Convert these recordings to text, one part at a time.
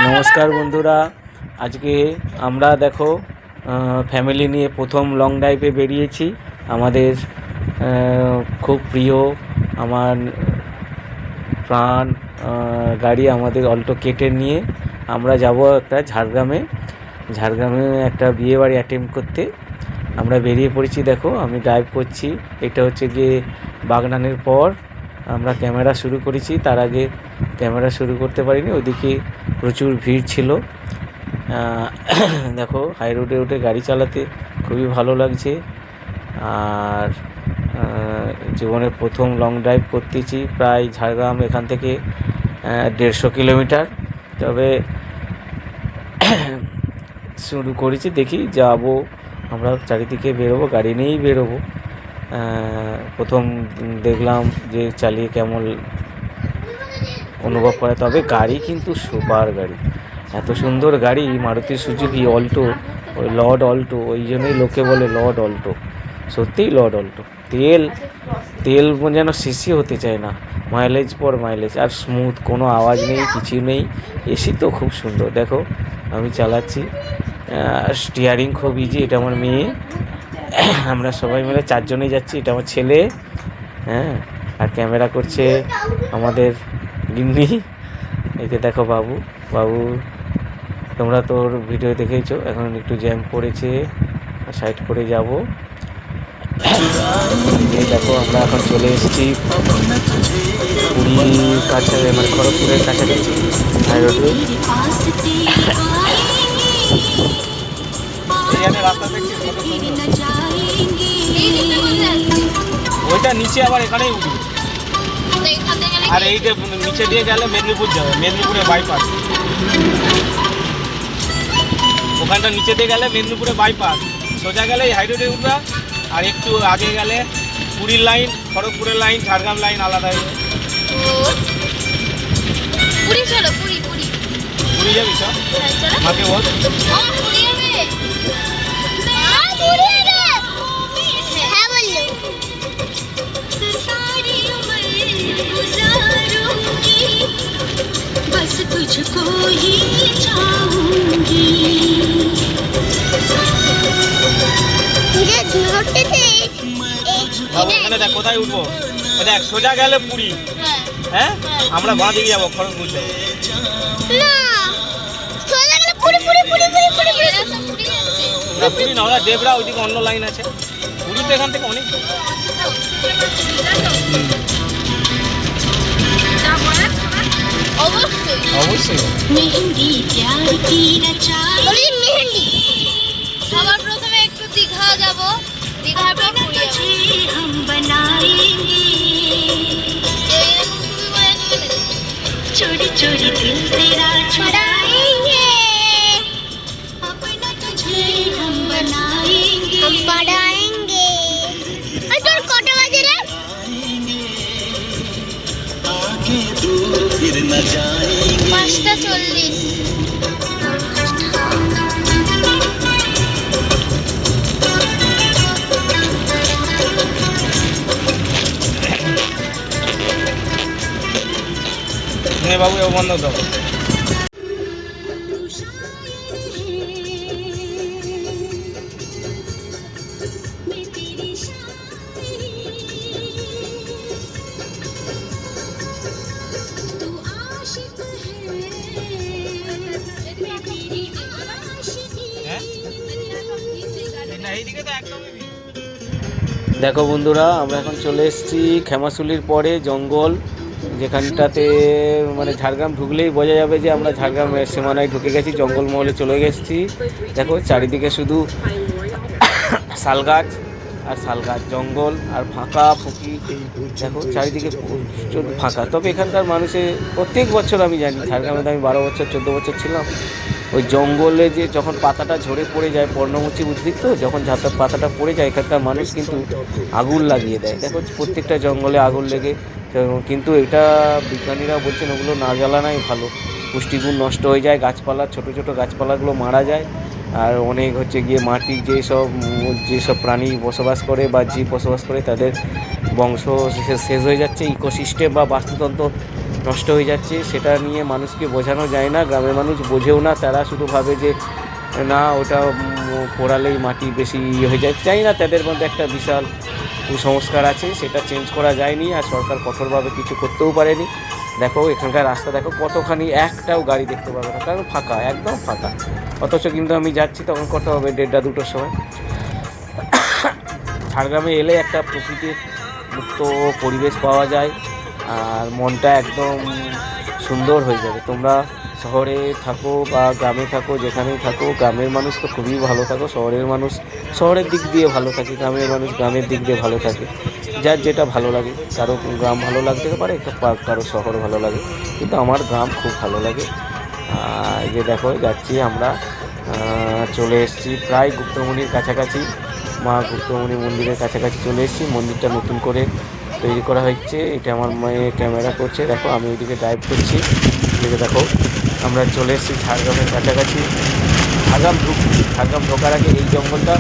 নমস্কার বন্ধুরা, আজকে আমরা দেখো ফ্যামিলি নিয়ে প্রথম লং ড্রাইভে বেরিয়েছি। আমাদের খুব প্রিয়, আমার প্রাণ গাড়ি, আমাদের অল্টো কেটে নিয়ে আমরা যাব একটা ঝাড়গ্রামে একটা বিয়ে বাড়ি অ্যাটেন্ড করতে। আমরা বেরিয়ে পড়েছি। দেখো আমি ড্রাইভ করছি। এটা হচ্ছে গিয়ে বাগনানের পর আমরা ক্যামেরা শুরু করেছি। তার আগে ক্যামেরা শুরু করতে পারিনি, ওইদিকে প্রচুর ভিড় ছিল। দেখো হাই রোডে উঠে গাড়ি চালাতে খুবই ভালো লাগছে। আর জীবনের প্রথম লং ড্রাইভ করতেছি, প্রায় ঝাড়গ্রাম এখান থেকে 150 কিলোমিটার। তবে শুরু করেছি, দেখি যাবো, আমরা চারিদিকে বেরোবো, গাড়ি নিয়েই বেরোবো। প্রথম দেখলাম যে চালিয়ে কেমন অনুভব করে। তবে গাড়ি কিন্তু সুপার গাড়ি, এত সুন্দর গাড়ি, মারুতি সুজুকি অল্টো, ওই লর্ড অল্টো, ওই জন্যই লোকে বলে লর্ড অল্টো। সত্যিই লর্ড অল্টো। তেল যেন শেষই হতে চায় না, মাইলেজ পর মাইলেজ, আর স্মুথ, কোনো আওয়াজ নেই, কিছু নেই। এসি তো খুব সুন্দর। দেখো আমি চালাচ্ছি, স্টিয়ারিং খুব ইজি। এটা আমার মেয়ে, আমরা সবাই মিলে 4 জনেই যাচ্ছি। এটা আমার ছেলে, হ্যাঁ। আর ক্যামেরা করছে আমাদের গিন্নি। এই যে দেখো বাবু, তোমরা তোর ভিডিও দেখেছো। এখন একটু জ্যাম পড়েছে, সাইড করে যাব। এই দেখো আমরা এখন চলে এসেছি পুরীর কাছে, মানে খড়গপুরের কাছাকাছি হাই রোডে। ওইটা নিচে আবার এখানেই উঠবে, আর এই যে নিচে দিয়ে গেলে মেদিনীপুর যাবে, মেদিনীপুরে বাইপাস। ওখানটা নিচে দিয়ে গেলে মেদিনীপুরে বাইপাস, সোজা গেলে হাই রোডে উঠবে। আর একটু আগে গেলে পুরীর লাইন, খড়গপুরের লাইন, ঝাড়গ্রাম লাইন আলাদা হয়ে যাবে। পুরী যাবি সব, মাকে বল। बस तुझको ही चाहूंगी। এখানে দেখ কোথায় উঠবো, দেখ সোজা গেলে পুরী, হ্যাঁ আমরা বাঁ দিকে যাবো, খড়গপুর যাবো। পুরী না, ওরা দেবরা, ওইদিকে অন্য লাইন আছে। পুরী তো এখান থেকে অনেক। অবশ্যই মেহেন্দি প্যার কি রচাই, মেহেন্দি সবার প্রথমে একটু দীঘা যাব, দীঘার পর পুরী যাব। हम बनाएंगे चोरी चोरी दिल तेरा छुड़ाएंगे, अपना तुझे हम बनाएंगे, हम पढ़ाएंगे। और তোর কটা বাজে রে? आगे दूर फिर न जाएंगे। 5:40। বাবু বন্ধ দাও। দেখো বন্ধুরা, আমরা এখন চলে এসেছি খেমাশুলির পরে জঙ্গল, যেখানটাতে মানে ঝাড়গ্রাম ঢুকলেই বোঝা যাবে যে আমরা ঝাড়গ্রামের সীমানায় ঢুকে গেছি, জঙ্গলমহলে চলে গেছি। দেখো চারিদিকে শুধু শালগাছ আর শালগাছ, জঙ্গল আর ফাঁকা ফুঁকি। দেখো চারিদিকে ফাঁকা। তবে এখানকার মানুষের প্রত্যেক বছর, আমি জানি ঝাড়গ্রামে 12 বছর 14 বছর ছিলাম, ওই জঙ্গলে যে যখন পাতাটা ঝরে পড়ে যায়, পর্ণমোচী উদ্ভিদ তো, যখন পাতাটা পড়ে যায় এখানকার মানুষ কিন্তু আগুন লাগিয়ে দেয়। দেখো প্রত্যেকটা জঙ্গলে আগুন লেগে, কিন্তু এটা বিজ্ঞানীরা বলছেন ওগুলো না জ্বালানোই ভালো, পুষ্টিগুণ নষ্ট হয়ে যায়, গাছপালা, ছোটো ছোটো গাছপালাগুলো মারা যায়। আর অনেক হচ্ছে গিয়ে মাটির যেসব প্রাণী বসবাস করে বা জীব বসবাস করে, তাদের বংশ শেষ হয়ে যাচ্ছে, ইকোসিস্টেম বা বাস্তুতন্ত্র নষ্ট হয়ে যাচ্ছে, সেটা নিয়ে মানুষকে বোঝানো যায় না, গ্রামের মানুষ বোঝেও না, তারা শুধু ভাবে যে না ওটা পোড়ালেই মাটি বেশি হয়ে যায়। জানি না, তাদের মধ্যে একটা বিশাল কুসংস্কার আছে, সেটা চেঞ্জ করা যায়নি, আর সরকার কঠোরভাবে কিছু করতেও পারেনি। দেখো এখানকার রাস্তা দেখো কতখানি, একটাও গাড়ি দেখতে পাবে না, কারণ ফাঁকা, একদম ফাঁকা। অথচ কিন্তু আমি যাচ্ছি তখন কত হবে, 1:30-2টোর সময়। ঝাড়গ্রামে এলে একটা প্রকৃতির মুক্ত পরিবেশ পাওয়া যায়, আর মনটা একদম সুন্দর হয়ে যাবে। তোমরা শহরে থাকো বা গ্রামে থাকো, যেখানেই থাকো, গ্রামের মানুষ তো খুবই ভালো থাকো, শহরের মানুষ শহরের দিক দিয়ে ভালো থাকে, গ্রামের মানুষ গ্রামের দিক দিয়ে ভালো থাকে। যার যেটা ভালো লাগে, কারো গ্রাম ভালো লাগতে পারে, কারো শহর ভালো লাগে, কিন্তু আমার গ্রাম খুব ভালো লাগে। এই যে দেখো যাচ্ছি আমরা, চলে এসেছি প্রায় গুপ্তমণির কাছাকাছি, মা গুপ্তমণি মন্দিরের কাছাকাছি চলে এসেছি। মন্দিরটা নতুন করে তৈরি করা হচ্ছে, এটা আমার মেয়ে ক্যামেরা করছে। দেখো আমি এদিকে ড্রাইভ করছি, এদিকে দেখো আমরা চলে এসেছি ঝাড়গ্রামের কাছাকাছি। ঝাড়গ্রাম ঢোকার আগে এই জঙ্গলটা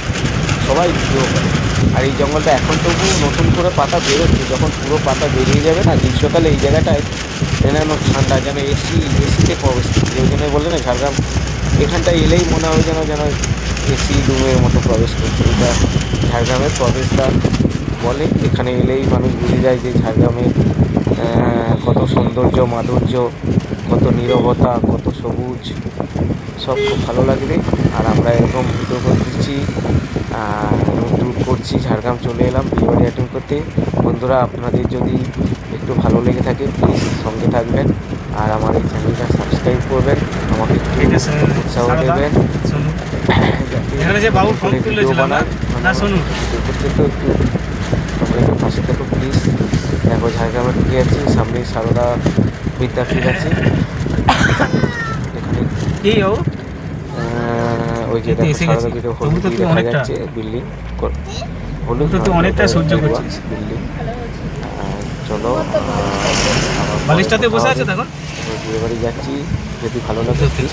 সবাই ভিডিও করে, আর এই জঙ্গলটা এখন তবু নতুন করে পাতা বেরোচ্ছে, যখন পুরো পাতা বেরিয়ে যাবে না গ্রীষ্মকালে এই জায়গাটায় যেন ঠান্ডা, যেন এসিতে প্রবেশ করছে। ওই জন্য বললে না ঝাড়গ্রাম, এখানটায় এলেই মনে হয় যেন এসি রুমের মতো প্রবেশ করছে। এটা ঝাড়গ্রামের প্রবেশদ্বার বলে, এখানে এলেই মানুষ বুঝে যায় যে ঝাড়গ্রামে কত সৌন্দর্য, মাধুর্য, কত নীরবতা, কত সবুজ, সব খুব ভালো লাগবে। আর আমরা এরকম ভিডিও করছি, ট্যুর করছি, ঝাড়গ্রাম চলে এলাম বিয়েবাড়ি অ্যাটেন্ড করতে। বন্ধুরা আপনাদের যদি একটু ভালো লেগে থাকে প্লিজ সঙ্গে থাকবেন, আর আমার এই চ্যানেলটা সাবস্ক্রাইব করবেন, আমাকে একটু উৎসাহ দেবেন। এখানে যে বাবু ফোন তুলেছিলাম না শুনুন, করতে তো একটু তোমরা একটু পাশে থাকো প্লিজ। দেখো ঝাড়গ্রামে ঢুকে যাচ্ছি, সামনেই সারদা বিদ্যাপীঠ আছে, এখানে কি ও ওই যে দেখো সারদা পিঠে হলুদ দেখা যাচ্ছে বিল্ডিং, হলুদ তো অনেকটা সহ্য করছিস বিল্ডিং। চলো বালিশটাতে বসে আছে তখন বিয়ে বাড়ি যাচ্ছি, যদি ভালো লাগে প্লিজ।